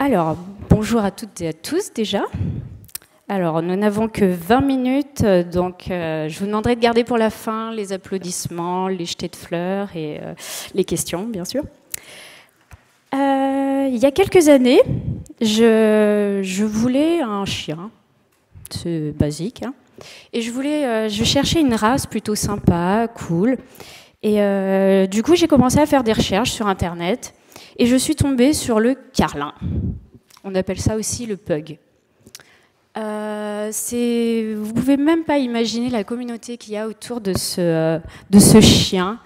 Alors, bonjour à toutes et à tous déjà. Alors, nous n'avons que 20 minutes, donc je vous demanderai de garder pour la fin les applaudissements, les jetés de fleurs et les questions, bien sûr. Il y a quelques années, je voulais un chien, c'est basique, hein, et je cherchais une race plutôt sympa, cool. Et du coup, j'ai commencé à faire des recherches sur Internet. Et je suis tombée sur le carlin. On appelle ça aussi le pug. Vous ne pouvez même pas imaginer la communauté qu'il y a autour de ce chien.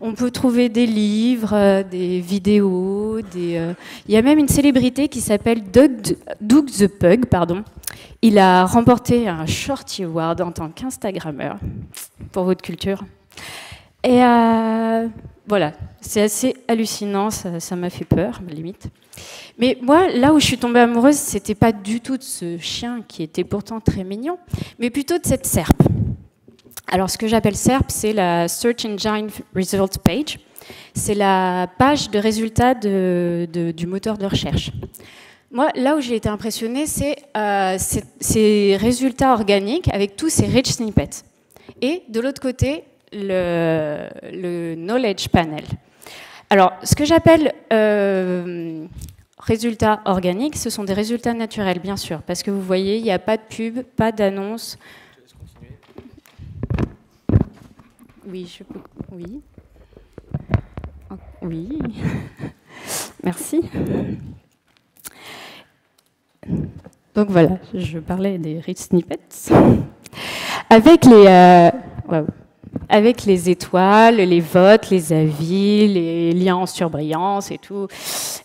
On peut trouver des livres, des vidéos. Il y a même une célébrité qui s'appelle Doug the Pug. Pardon. Il a remporté un Shorty Award en tant qu'Instagrammeur, pour votre culture. Et voilà, c'est assez hallucinant, ça m'a fait peur, limite. Mais moi, là où je suis tombée amoureuse, c'était pas du tout de ce chien qui était pourtant très mignon, mais plutôt de cette SERP. Alors, ce que j'appelle SERP, c'est la Search Engine Result Page. C'est la page de résultats du moteur de recherche. Moi, là où j'ai été impressionnée, c'est ces résultats organiques avec tous ces rich snippets. Et de l'autre côté, le knowledge panel. Alors, ce que j'appelle résultats organiques, ce sont des résultats naturels, bien sûr, parce que vous voyez, il n'y a pas de pub, pas d'annonce. Oui, je peux. Oui. Oui. Merci. Donc voilà, je parlais des rich snippets. Avec les étoiles, les votes, les avis, les liens en surbrillance et tout.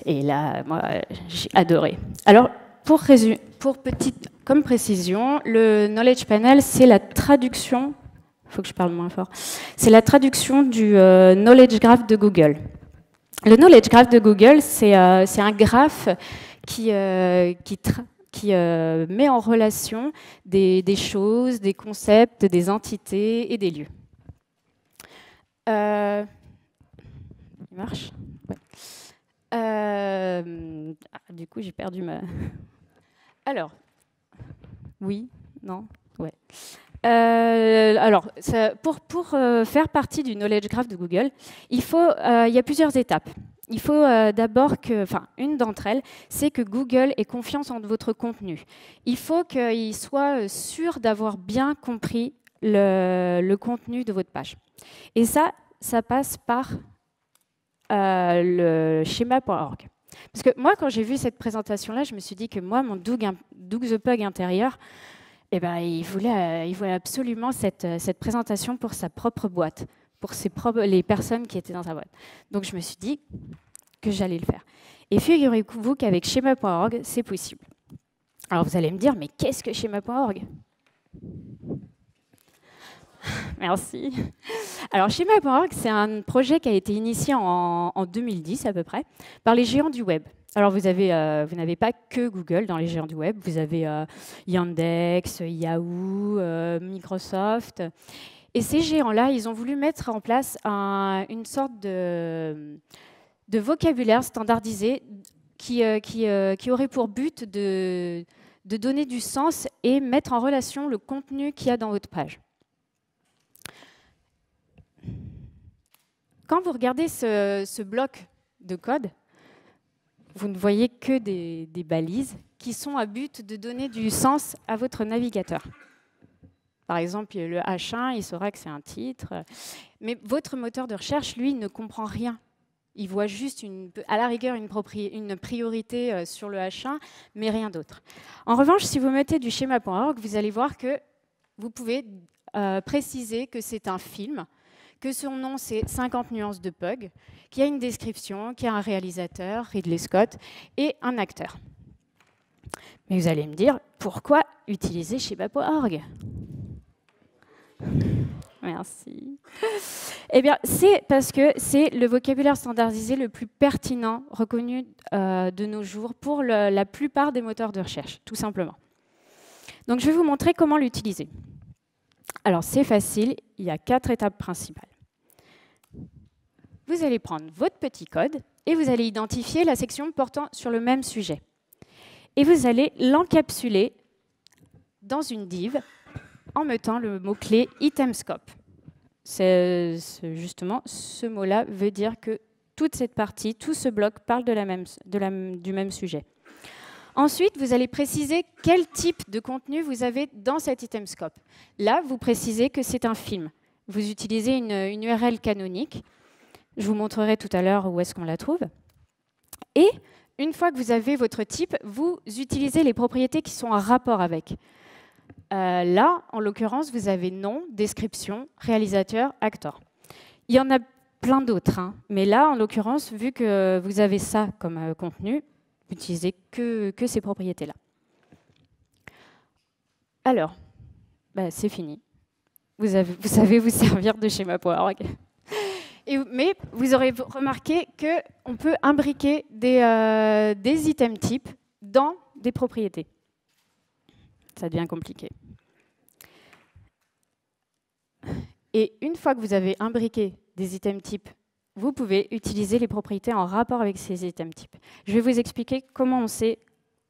Et là, moi, j'ai adoré. Alors, comme précision, le Knowledge Panel, c'est la traduction, il faut que je parle moins fort, c'est la traduction du Knowledge Graph de Google. Le Knowledge Graph de Google, c'est un graphe qui met en relation des choses, des concepts, des entités et des lieux. Il marche ? Ouais. Du coup, j'ai perdu ma... Alors, oui, non, ouais. Alors, pour faire partie du Knowledge Graph de Google, il y a plusieurs étapes. Il faut d'abord une d'entre elles, c'est que Google ait confiance en votre contenu. Il faut qu'il soit sûr d'avoir bien compris le contenu de votre page. Et ça passe par le schéma.org. Parce que moi, quand j'ai vu cette présentation-là, je me suis dit que moi, mon Doug the Pug intérieur, eh ben, il voulait absolument cette présentation pour sa propre boîte, pour les personnes qui étaient dans sa boîte. Donc, je me suis dit que j'allais le faire. Et figurez-vous qu'avec schéma.org, c'est possible. Alors, vous allez me dire, mais qu'est-ce que schéma.org ? Merci. Alors, Schema.org, c'est un projet qui a été initié en 2010 à peu près par les géants du web. Alors, vous n'avez pas que Google dans les géants du web. Vous avez Yandex, Yahoo, Microsoft. Et ces géants-là, ils ont voulu mettre en place une sorte de vocabulaire standardisé qui aurait pour but de donner du sens et mettre en relation le contenu qu'il y a dans votre page. Quand vous regardez ce bloc de code, vous ne voyez que des balises qui sont à but de donner du sens à votre navigateur. Par exemple, le H1, il saura que c'est un titre. Mais votre moteur de recherche, lui, ne comprend rien. Il voit juste, à la rigueur, une priorité sur le H1, mais rien d'autre. En revanche, si vous mettez du schéma.org, vous allez voir que vous pouvez préciser que c'est un film, que son nom c'est 50 nuances de Pug, qu'il y a une description, qu'il y a un réalisateur, Ridley Scott, et un acteur. Mais vous allez me dire, pourquoi utiliser schéma.org ? Merci. Eh bien, c'est parce que c'est le vocabulaire standardisé le plus pertinent, reconnu de nos jours pour la plupart des moteurs de recherche, tout simplement. Donc, je vais vous montrer comment l'utiliser. Alors, c'est facile, il y a 4 étapes principales. Vous allez prendre votre petit code et vous allez identifier la section portant sur le même sujet. et vous allez l'encapsuler dans une div en mettant le mot-clé itemscope. Justement, ce mot-là veut dire que toute cette partie, tout ce bloc parle du même sujet. Ensuite, vous allez préciser quel type de contenu vous avez dans cet itemscope. Là, vous précisez que c'est un film. Vous utilisez une URL canonique. Je vous montrerai tout à l'heure où est-ce qu'on la trouve. Et une fois que vous avez votre type, vous utilisez les propriétés qui sont en rapport avec. Là, en l'occurrence, vous avez nom, description, réalisateur, acteur. Il y en a plein d'autres, hein, mais là, en l'occurrence, vu que vous avez ça comme contenu, vous n'utilisez que ces propriétés-là. Alors, c'est fini. Vous savez vous servir de schema.org. Mais vous aurez remarqué qu'on peut imbriquer des items types dans des propriétés. Ça devient compliqué. Et une fois que vous avez imbriqué des items types, vous pouvez utiliser les propriétés en rapport avec ces items types. Je vais vous expliquer comment on sait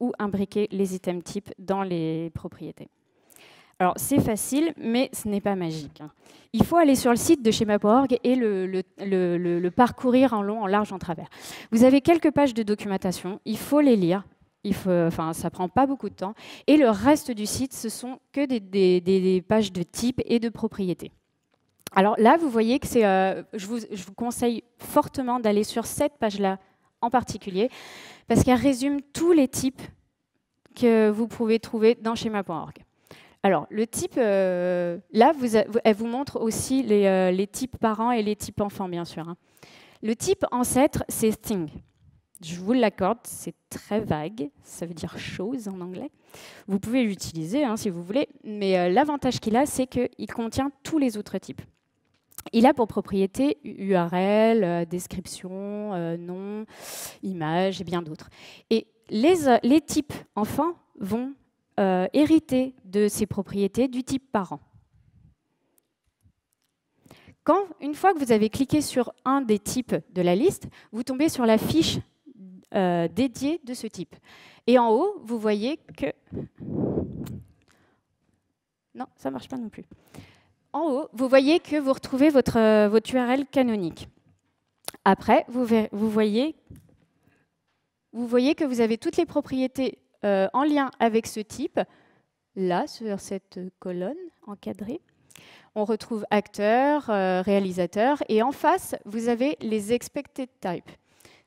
où imbriquer les items types dans les propriétés. Alors, c'est facile, mais ce n'est pas magique. Il faut aller sur le site de schema.org et le parcourir en long, en large, en travers. Vous avez quelques pages de documentation, il faut les lire. Ça prend pas beaucoup de temps. Et le reste du site, ce sont que des pages de type et de propriétés. Alors là, vous voyez que je vous conseille fortement d'aller sur cette page-là en particulier, parce qu'elle résume tous les types que vous pouvez trouver dans schema.org. Alors, le type, là, elle vous montre aussi les types parents et les types enfants, bien sûr. Hein. Le type ancêtre, c'est thing. Je vous l'accorde, c'est très vague, ça veut dire chose en anglais. Vous pouvez l'utiliser si vous voulez, mais l'avantage qu'il a, c'est qu'il contient tous les autres types. Il a pour propriété URL, description, nom, image et bien d'autres. Et les types enfants vont hériter de ces propriétés du type parent. Une fois que vous avez cliqué sur un des types de la liste, vous tombez sur la fiche dédiée de ce type. Et en haut, vous voyez que... Non, ça ne marche pas non plus. En haut, vous voyez que vous retrouvez votre URL canonique. Après, vous voyez que vous avez toutes les propriétés en lien avec ce type, là, sur cette colonne encadrée. On retrouve acteur, réalisateur, et en face, vous avez les expected types.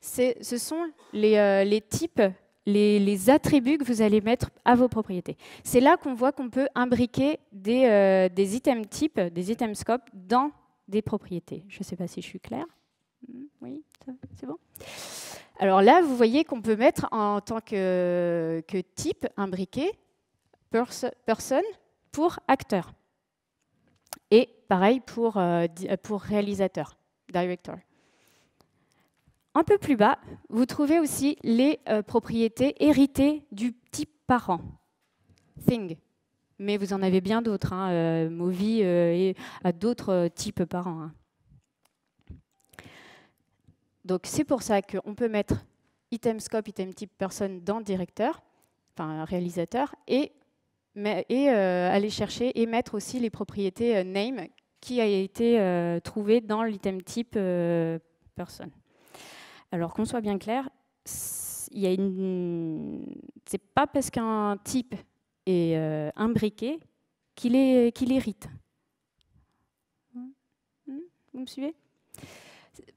Ce sont les types, les attributs que vous allez mettre à vos propriétés. C'est là qu'on voit qu'on peut imbriquer des items types, des items scopes dans des propriétés. Je ne sais pas si je suis claire. Oui, c'est bon. Alors là, vous voyez qu'on peut mettre en tant que type imbriqué person pour acteur. Et pareil pour réalisateur, director. Un peu plus bas, vous trouvez aussi les propriétés héritées du type parent, thing. Mais vous en avez bien d'autres, movie et à d'autres types parents. Hein. Donc c'est pour ça qu'on peut mettre item scope, item type person dans directeur, enfin réalisateur, et aller chercher et mettre aussi les propriétés name qui a été trouvée dans l'item type person. Alors qu'on soit bien clair, c'est pas parce qu'un type est imbriqué qu'il hérite. Vous me suivez?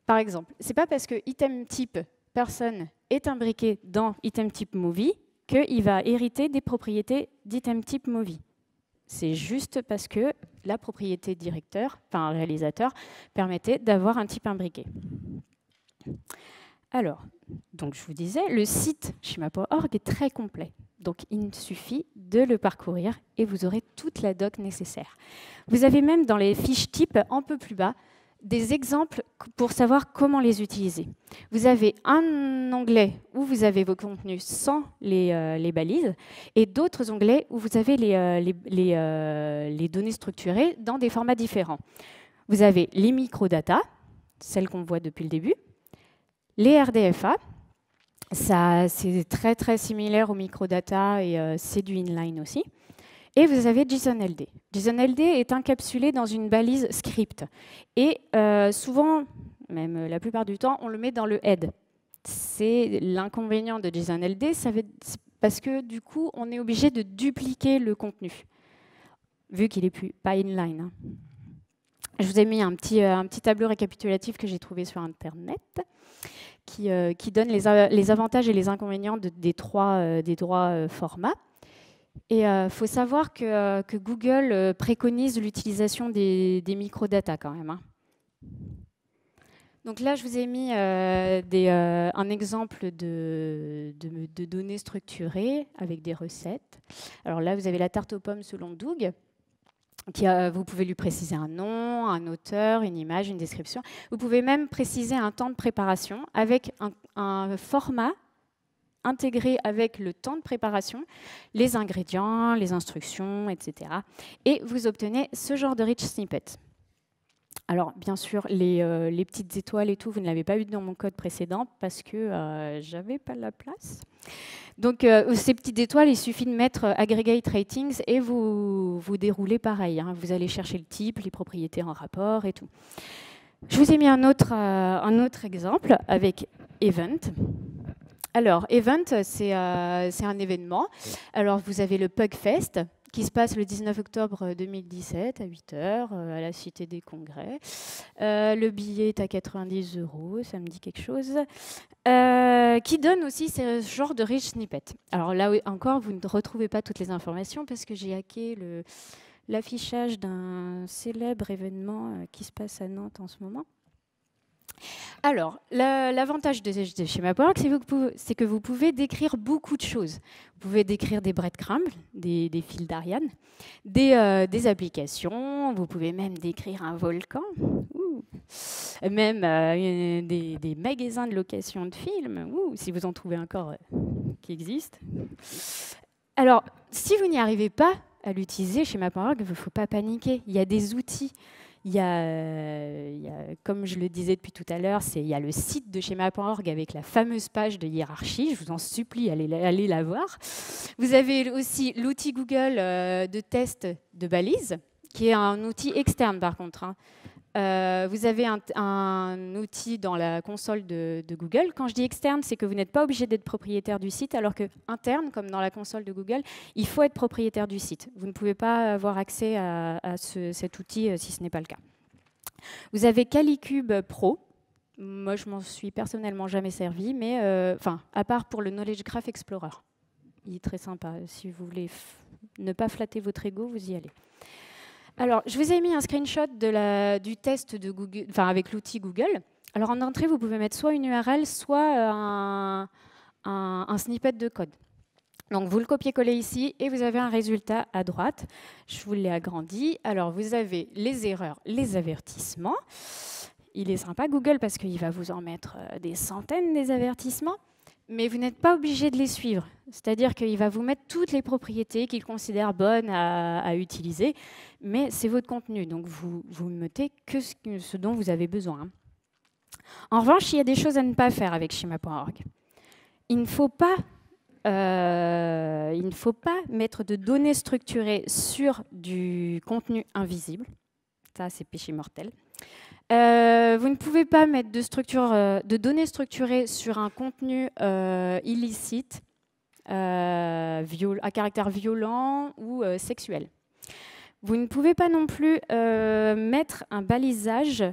Par exemple, c'est pas parce que item type person est imbriqué dans item type movie qu'il va hériter des propriétés d'item type movie. C'est juste parce que la propriété directeur, enfin réalisateur, permettait d'avoir un type imbriqué. Alors, donc je vous disais, le site schema.org est très complet. Donc il suffit de le parcourir et vous aurez toute la doc nécessaire. Vous avez même dans les fiches types, un peu plus bas, des exemples pour savoir comment les utiliser. Vous avez un onglet où vous avez vos contenus sans les balises et d'autres onglets où vous avez les données structurées dans des formats différents. Vous avez les microdata, celles qu'on voit depuis le début, les RDFA, C'est très très similaire au microdata et c'est du inline aussi. Et vous avez JSON-LD. JSON-LD est encapsulé dans une balise script. Et souvent, même la plupart du temps, on le met dans le head. C'est l'inconvénient de JSON-LD, parce que du coup, on est obligé de dupliquer le contenu, vu qu'il n'est pas inline. Hein. Je vous ai mis un petit tableau récapitulatif que j'ai trouvé sur Internet qui donne les avantages et les inconvénients des trois formats. Et il faut savoir que Google préconise l'utilisation des microdata quand même. Hein. Donc là, je vous ai mis un exemple de données structurées avec des recettes. Alors là, vous avez la tarte aux pommes selon Doug. Vous pouvez lui préciser un nom, un auteur, une image, une description. Vous pouvez même préciser un temps de préparation avec un format intégré avec le temps de préparation, les ingrédients, les instructions, etc. Et vous obtenez ce genre de rich snippet. Alors, bien sûr, les petites étoiles et tout, vous ne l'avez pas eu dans mon code précédent parce que j'avais pas la place. Donc, ces petites étoiles, il suffit de mettre aggregate ratings et vous déroulez pareil. Hein. Vous allez chercher le type, les propriétés en rapport et tout. Je vous ai mis un autre exemple avec event. Alors, event, c'est un événement. Alors, vous avez le PugFest qui se passe le 19 octobre 2017 à 8h à la Cité des Congrès. Le billet est à 90 €, ça me dit quelque chose. Qui donne aussi ce genre de rich snippet. Alors là encore, vous ne retrouvez pas toutes les informations parce que j'ai hacké l'affichage d'un célèbre événement qui se passe à Nantes en ce moment. Alors, l'avantage de Schema.org, c'est que vous pouvez décrire beaucoup de choses. Vous pouvez décrire des breadcrumbs, des fils d'Ariane, des applications, vous pouvez même décrire un volcan, même des magasins de location de films, si vous en trouvez encore qui existent. Alors, si vous n'y arrivez pas à l'utiliser, Schema.org, il ne faut pas paniquer. Il y a des outils. Il y a, comme je le disais depuis tout à l'heure, il y a le site de Schema.org avec la fameuse page de hiérarchie. Je vous en supplie, allez la voir. Vous avez aussi l'outil Google de test de balise, qui est un outil externe par contre. Hein. Vous avez un outil dans la console de Google. Quand je dis externe, c'est que vous n'êtes pas obligé d'être propriétaire du site, alors que interne, comme dans la console de Google, il faut être propriétaire du site. Vous ne pouvez pas avoir accès à cet outil si ce n'est pas le cas. Vous avez Calicube Pro. Moi, je m'en suis personnellement jamais servi, mais à part pour le Knowledge Graph Explorer. Il est très sympa. Si vous voulez ne pas flatter votre ego, vous y allez. Alors, je vous ai mis un screenshot du test de Google, avec l'outil Google. Alors, en entrée, vous pouvez mettre soit une URL, soit un snippet de code. Donc, vous le copiez-collez ici et vous avez un résultat à droite. Je vous l'ai agrandi. Alors, vous avez les erreurs, les avertissements. Il est sympa, Google, parce qu'il va vous en mettre des centaines des avertissements. Mais vous n'êtes pas obligé de les suivre. C'est-à-dire qu'il va vous mettre toutes les propriétés qu'il considère bonnes à utiliser, mais c'est votre contenu, donc vous ne mettez que ce dont vous avez besoin. En revanche, il y a des choses à ne pas faire avec Schema.org. Il ne faut pas mettre de données structurées sur du contenu invisible. Ça, c'est péché mortel. Vous ne pouvez pas mettre de données structurées sur un contenu illicite, à caractère violent ou sexuel. Vous ne pouvez pas non plus mettre un balisage,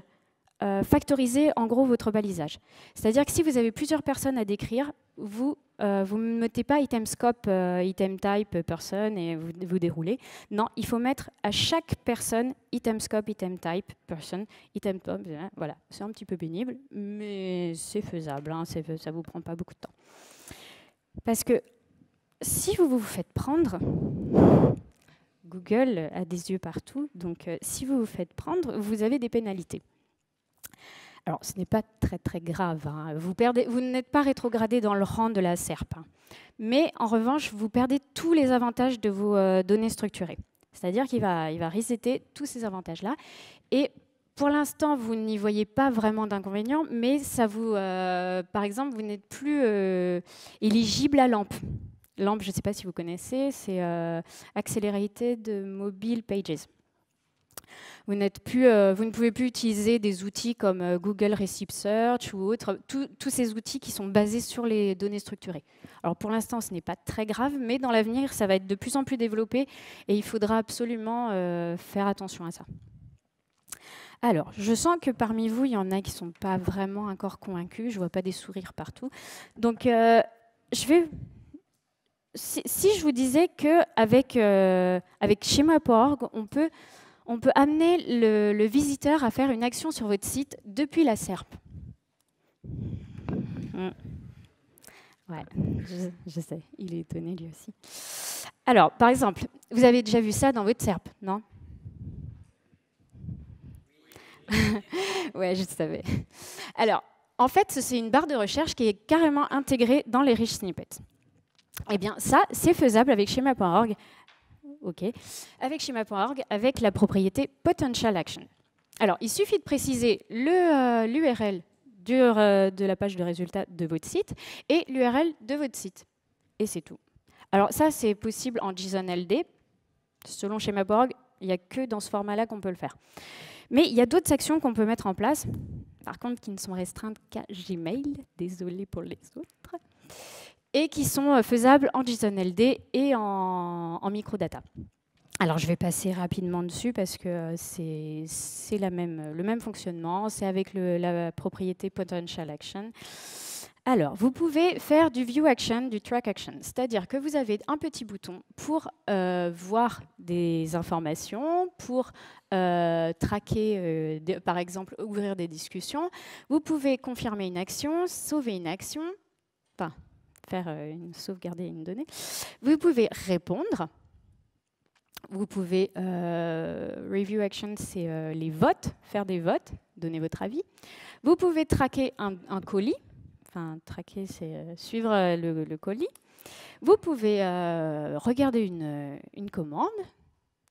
factoriser en gros votre balisage. C'est-à-dire que si vous avez plusieurs personnes à décrire, vous ne mettez pas item scope, item type, person et vous déroulez. Non, il faut mettre à chaque personne item scope, item type, person, item top. Voilà, c'est un petit peu pénible, mais c'est faisable. Hein, ça ne vous prend pas beaucoup de temps. Parce que si vous vous faites prendre, Google a des yeux partout, donc si vous vous faites prendre, vous avez des pénalités. Alors, ce n'est pas très très grave. Hein. Vous n'êtes pas rétrogradé dans le rang de la SERP. Hein. Mais en revanche, vous perdez tous les avantages de vos données structurées. C'est-à-dire qu'il va resetter tous ces avantages-là. Et pour l'instant, vous n'y voyez pas vraiment d'inconvénient, mais ça vous, par exemple, vous n'êtes plus éligible à LAMP. LAMP, je ne sais pas si vous connaissez, c'est Accelerated Mobile Pages. Vous ne pouvez plus utiliser des outils comme Google Research ou autres, tous ces outils qui sont basés sur les données structurées. Alors pour l'instant, ce n'est pas très grave, mais dans l'avenir, ça va être de plus en plus développé et il faudra absolument faire attention à ça. Alors, je sens que parmi vous, il y en a qui ne sont pas vraiment encore convaincus. Je ne vois pas des sourires partout. Donc, si je vous disais qu'avec schema.org, on peut amener le visiteur à faire une action sur votre site depuis la SERP. Ouais, je sais, il est étonné lui aussi. Alors, par exemple, vous avez déjà vu ça dans votre SERP, non? Ouais, je savais. Alors, en fait, c'est une barre de recherche qui est carrément intégrée dans les rich snippets. Eh bien, ça, c'est faisable avec schema.org. OK. Avec schema.org, avec la propriété Potential Action. Alors, il suffit de préciser l'URL de la page de résultats de votre site et l'URL de votre site. Et c'est tout. Alors, ça, c'est possible en JSON-LD. Selon schema.org, il n'y a que dans ce format-là qu'on peut le faire. Mais il y a d'autres actions qu'on peut mettre en place, par contre, qui ne sont restreintes qu'à Gmail. Désolé pour les autres. Et qui sont faisables en JSON-LD et en microdata. Alors, je vais passer rapidement dessus parce que c'est le même fonctionnement. C'est avec la propriété Potential Action. Alors, vous pouvez faire du View Action, du Track Action. C'est-à-dire que vous avez un petit bouton pour voir des informations, pour traquer, par exemple, ouvrir des discussions. Vous pouvez confirmer une action, sauver une action, enfin, sauvegarder une donnée. Vous pouvez répondre. Vous pouvez, Review Action, c'est les votes, faire des votes, donner votre avis. Vous pouvez traquer un colis. Enfin, traquer, c'est suivre le colis. Vous pouvez regarder une commande.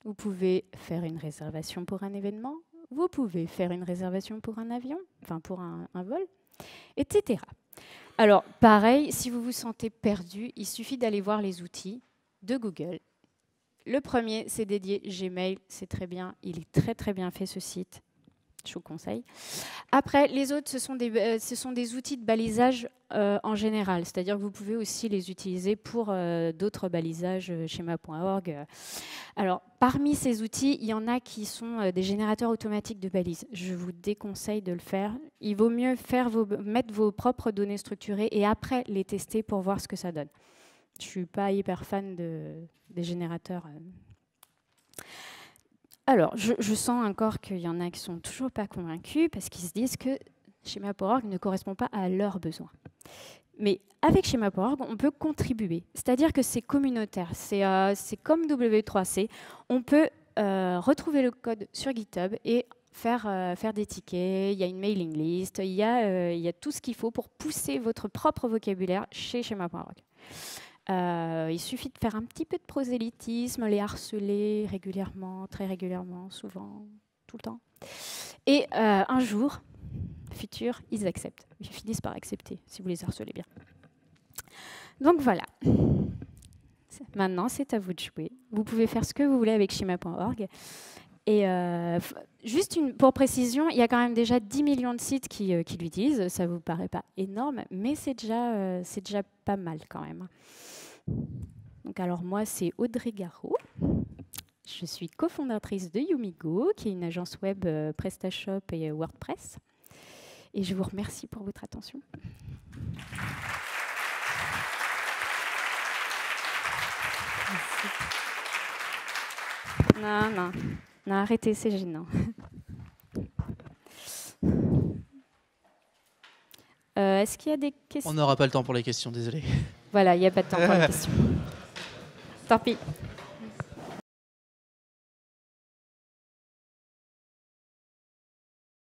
Vous pouvez faire une réservation pour un événement. Vous pouvez faire une réservation pour un avion, enfin pour un vol, etc. Alors, pareil, si vous vous sentez perdu, il suffit d'aller voir les outils de Google. Le premier, c'est dédié Gmail, c'est très bien. Il est très, très bien fait, ce site. Je vous conseille. Après, les autres, ce sont des outils de balisage en général. C'est-à-dire que vous pouvez aussi les utiliser pour d'autres balisages, schema.org. Alors, parmi ces outils, il y en a qui sont des générateurs automatiques de balises. Je vous déconseille de le faire. Il vaut mieux mettre vos propres données structurées et après les tester pour voir ce que ça donne. Je ne suis pas hyper fan des générateurs. Alors, je sens encore qu'il y en a qui ne sont toujours pas convaincus parce qu'ils se disent que schema.org ne correspond pas à leurs besoins. Mais avec schema.org, on peut contribuer. C'est-à-dire que c'est communautaire. C'est comme W3C. On peut retrouver le code sur GitHub et faire des tickets. Il y a une mailing list. Il y a tout ce qu'il faut pour pousser votre propre vocabulaire chez schema.org. Il suffit de faire un petit peu de prosélytisme, les harceler régulièrement, très régulièrement, souvent, tout le temps. Et un jour, futur, ils acceptent. Ils finissent par accepter, si vous les harcelez bien. Donc voilà. Maintenant, c'est à vous de jouer. Vous pouvez faire ce que vous voulez avec schema.org. Et juste pour précision, il y a quand même déjà 10 millions de sites qui l'utilisent. Ça ne vous paraît pas énorme, mais c'est déjà pas mal quand même. Donc alors moi, c'est Audrey Garot. Je suis cofondatrice de Yumigo, qui est une agence web PrestaShop et WordPress. Et je vous remercie pour votre attention. Merci. Non, arrêtez, c'est gênant. Est-ce qu'il y a des questions? On n'aura pas le temps pour les questions, désolé. Voilà, il n'y a pas de temps pour les questions. Tant pis.